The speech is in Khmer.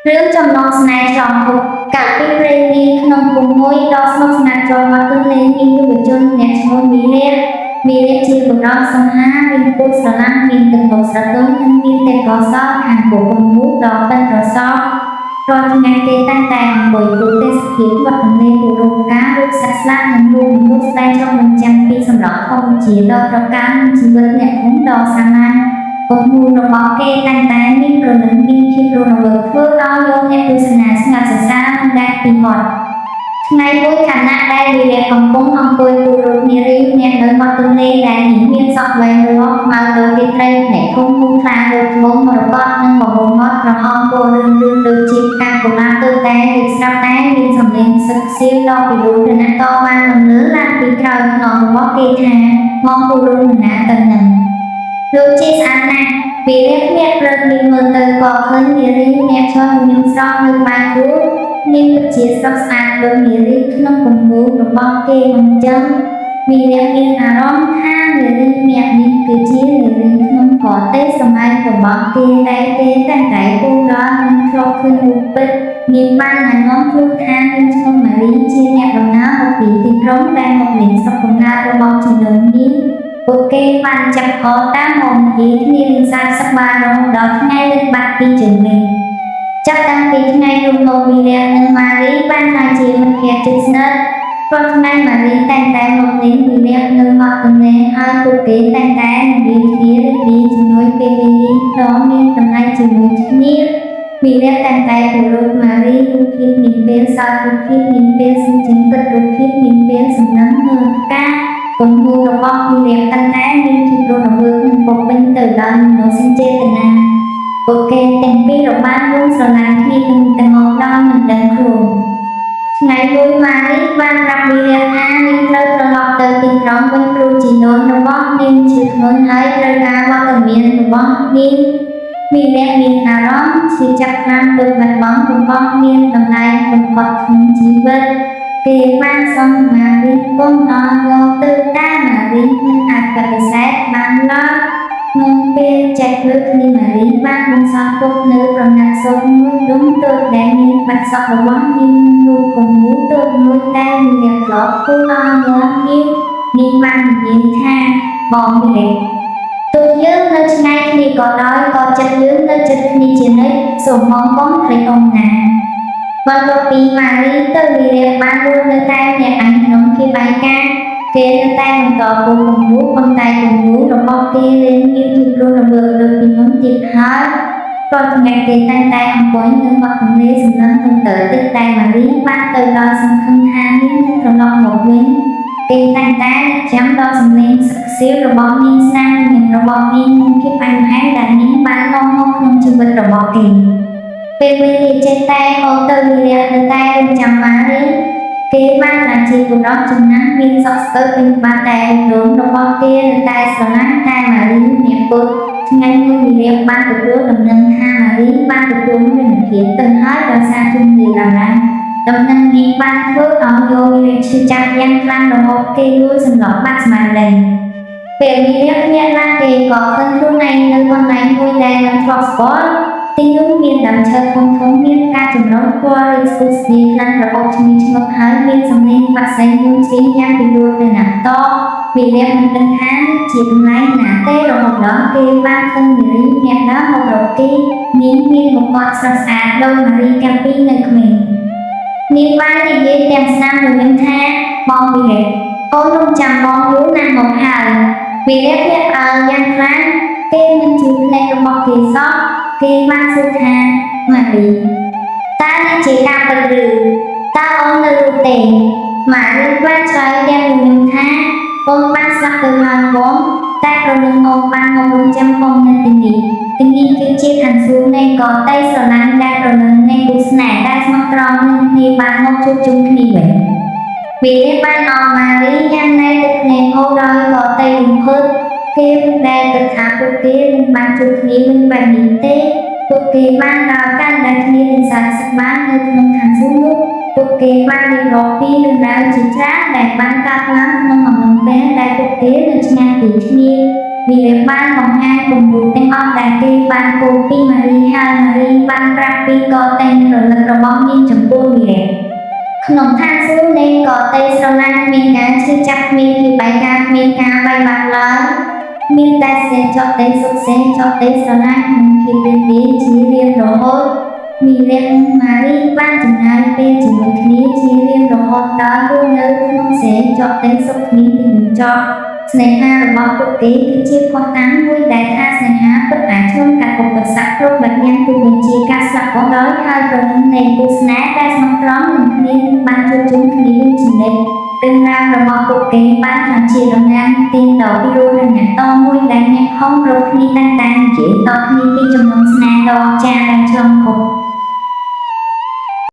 រឿងចំណងស្នេហ៍ចងភពកាលពីព្រេងនាក្នុងភូមិមួយដ៏ស្មុគស្មាញជាប់មាត់ទន្លេមានយុវជនម្នាក់ឈ្មោះមីរៈជាបុរសសង្ហាមានពូជស្រឡាញ់មានទឹកមុខស្រទន់និងមានទេពកោសល្យខាងពុកពំនូដ៏ប៉ិនប្រសប់រាល់ថ្ងៃគេតែងតែអង្គុយទូទេសភាពវត្តទន្លេគោរពការរូបសាស្ត្រនិងរូបមនុស្សស្ដែងចង់បញ្ចាំងពីសម្រស់ធម្មជាតិដ៏ប្រការនិងជីវិតអ្នកភូមិដ៏សាមញ្ញ ពំនូរបស់គេតែងតែមានប្រណិតមានភាពរស់រវើកធ្វើឲ្យលោកអ្នកទស្សនាស្ងាត់សរសើរនិងដែលពីមាត់ថ្ងៃមួយខណៈដែលវិរៈកំពុងអង្គុយគូររូបនារីម្នាក់នៅមាត់ទន្លេដែលមានសក់វែងរស់ខ្មៅដូចរាត្រីភ្នែកធំមូលខ្លាលើធ្ងន់មរកតនិងបបោមាត់ក្រហមពណ៌លឿងដូចជាផ្កាកុលាបទៅតែរៀបស្រាប់តែមានសំឡេងសឹកសៀវដ៏ពីរោះរណៈតបានលំលើឡើងពីក្រោយខ្នងរបស់គេថាមកគូររូបនរណាទៅនឹង លោកជាស្អាតណាស់វិរៈភ្នាក់ព្រឹកនេះមើលទៅក៏ឃើញនារីម្នាក់ឈរញញឹមស្រស់នៅក្បែរគូនាងពិតជាស្រស់ស្អាតដូចនារីក្នុងគំនូររបស់គេមិនចឹងវិរៈមានអារម្មណ៍ថានារីម្នាក់នេះគឺជានារីក្នុងប្រទេសសម័យរបស់គេដែលគេតែងតែគូដល់និងធ្លាប់ឃើញរូបពិតនាងបានណែនាំខ្លួនថានាងឈ្មោះម៉ារីជាអ្នកដំណើរមកពីទីក្រុងដែលមកលេងស្រុកកំណើតរបស់ជីដូននាង ពួកគេបានចាប់កតាមមកនិយាយគ្នានឹងសារសប្បាយរហូតដល់ថ្ងៃលិចបាត់ពីជើងវិញចាប់តាំងពីថ្ងៃនោះមកវិរៈនិងម៉ារីបានក្លាយជាមិត្តភក្តិជិតស្និទ្ធព្រោះថ្ងៃម៉ារីតែងតែមកលេងវិរៈនៅមាត់ទន្លេហើយពួកគេតែងតែនិយាយគ្នារីករាយជាមួយពេលវេលាដ៏មានតម្លៃជាមួយគ្នាវិរៈតែងតែគោរពម៉ារីរូបភាពមានពេលសោករូបភាពមានពេលសញ្ជឹងពិតរូបភាពមានពេលសំណឹងមើលផ្កា ពំនូរបស់វិរៈតែងតែមានភាពរស់រវើកនិងពោរពេញទៅដោយមនោសញ្ចេតនាពួកគេទាំងពីររបានរួមស្រឡាញ់គ្នានឹងទាំងអស់ដោយមិនដឹងខ្លួនថ្ងៃមួយម៉ារីបានប្រាប់វិរៈថានាងត្រូវត្រឡប់ទៅទីក្រុងវិញព្រោះជីដូនរបស់នាងឈឺធ្ងន់ហើយត្រូវការវត្តមានរបស់នាងវិរៈមានអារម្មណ៍ជាចាប់ខ្លាំងដូចបាត់បង់របស់មានតម្លៃបំផុតក្នុងជីវិត គេបានសុំម៉ារីកុំឲ្យយកទៅតាមម៉ារីមិនអាចបដិសេធបានឡើយក្នុងពេលចែកលើគ្នាម៉ារីបានបន្សល់ទុកនៅប្រណាត់សូត្រមួយដុំតូចដែលមានបាត់សក់របស់នាងរូបគំនូរតូចមួយដែលមានក្របគូឲ្យយកនាងបាននិយាយថាបងវិរៈទោះយើងនៅឆ្ងាយគ្នាក៏ដោយក៏ចិត្តយើងនៅជិតគ្នាជានិច្ចសូមបងបងភ្លេចអំណា បន្ទាប់ពីម៉ារីទៅវិរៈបានរស់នៅតែម្នាក់ឯងក្នុងភាពឯកាគេនៅតែបន្តគូរគំនូរប៉ុន្តែគំនូររបស់គេលែងមានភាពរស់រវើកដូចពីមុនទៀតហើយរាល់ថ្ងៃគេតែងតែអង្គុយនៅមាត់ទន្លេសម្លឹងទៅទឹកតែម៉ារីបានទៅដល់សង្ឃឹមថានាងនឹងត្រឡប់មកវិញគេតែងតែចាំដល់សំឡេងសឹកសៀវរបស់នាងស្នាមញញឹមរបស់នាងនិងភាពផ្អែមល្ហែមដែលនាងបាននាំមកក្នុងជីវិតរបស់គេ ពេលវេលាចេះតែហូរទៅវិរៈនៅតែរំចាំម៉ារីគេបានក្លាយជាបុរសចំណាស់មានសក់ស្កើពេញក្បាលតែរំលងរបស់គេនៅតែស្រឡាញ់តែម៉ារីអ្នកពុតថ្ងៃមួយវិរៈបានទទួលដំណឹងថាម៉ារីបានទទួលមានភាពទៅហើយដោយសារជំងឺរ៉ាំរ៉ាំដំណឹងនេះបានធ្វើឲ្យយោវិរៈឈឺចាប់យ៉ាងខ្លាំងរហូតគេលួចសម្លប់បាត់ស្មារតី ពេលវិរៈភ្នាក់ឡើងគេក៏ឃើញខ្លួនឯងនៅកន្លែងមួយដែលមិនធ្លាប់ស្គាល់ទីនោះមានដើមឈើធំៗមានការចម្រុះពណ៌រីកស្គុះស្គាយខ្លាំងរហូតឈ្ងុយឆ្ងល់ហើយមានសំឡេងបាក់សែងញញច្រៀងយ៉ាងពីរោះទៅណាតវិរៈមិនដឹងថាជាកន្លែងណាទេរហូតដល់គេបានឃើញនារីម្នាក់ដើរមករកគេនាងមានមុខមាត់ស្រស់ស្អាតដូចម៉ារីកាំពីនៅក្មេងនាងបាននិយាយទាំងស្នាមទៅនឹងថាបងវិរៈអូនរំចាំបងយូរណាស់មកហើយវិរៈភ្នាក់យ៉ាងខ្លាំងគេមិនជឿភ្នែករបស់គេសោះ គេបានសួរថាម៉ារីតើនេះជាការពិតឬតើអូននៅរូបទេម៉ារីបានឆ្លើយយ៉ាងញញឹមថាអូនបានស្លាប់ទៅហើយបងតែប្រលឹងអូនបានមករំចាំបងនៅទីនេះគឺជាឋានសួគ៌នៃកតេស្រឡាញ់ដែលប្រលឹងនៃគូស្នេហ៍ដែលស្មោះត្រង់នឹងគ្នាបានមកជួបជុំគ្នាវិញវិរៈបានអរម៉ារីយ៉ាងណែទឹកភ្នែកហូរដោយកតេរំភើប គេដែលគិតថាពួកគេនឹងបានជួបគ្នាវិញបែបនេះទេពួកគេបានដើរកាន់តែគ្នានឹងសារសប្បាយនៅក្នុងឋានសួគ៌នោះពួកគេបានរៀបរាប់ពីរឿងរ៉ាវជាច្រើនដែលបានកើតឡើងក្នុងអំឡុងពេលដែលពួកគេនៅឆ្ងាយពីគ្នា វ มีเรียกบ้านของห้างกลุ่มดูเต็งออกแต่เกย์บ้านกูปีมารีฮามารีบ้านรักปีกอเต็งหรือระบ้องยินจมปูมีเรียกขนมทานซื้อในกอเตยสลานมีการชื่อจักมีที่ใบกามีการใบบักเลยมีแต่เสียจอเตยสุกเสียจอเตยสลานที่เป็นดีที่เรียนโรโฮมีเรียกมารีบ้านจุนายเป็นจุนนี้ที่เรียนโรโฮดอลูเนื้อขนมเสียจอเตยสุกนี้เป็นจอสเนหาระบบปกติคือชีพคนนั้นมวยได้ท่าสเนหาปัญหาช่วงการปกติสักรูปแบบยังคือบัญชีการสักของร้อยห้าเรื่องในบุษนาได้สมพร้อมหนึ่งคดีบางจุดจุดคดีจินเล็กเป็นรางระบบปกติบ้านทางชีโรงงานตีนดอกพิรุธงานต้องมวยได้ในห้องรูปคดีต่างๆจีต่อคดีปีจำนวนสนาดอกจาดังชมคบ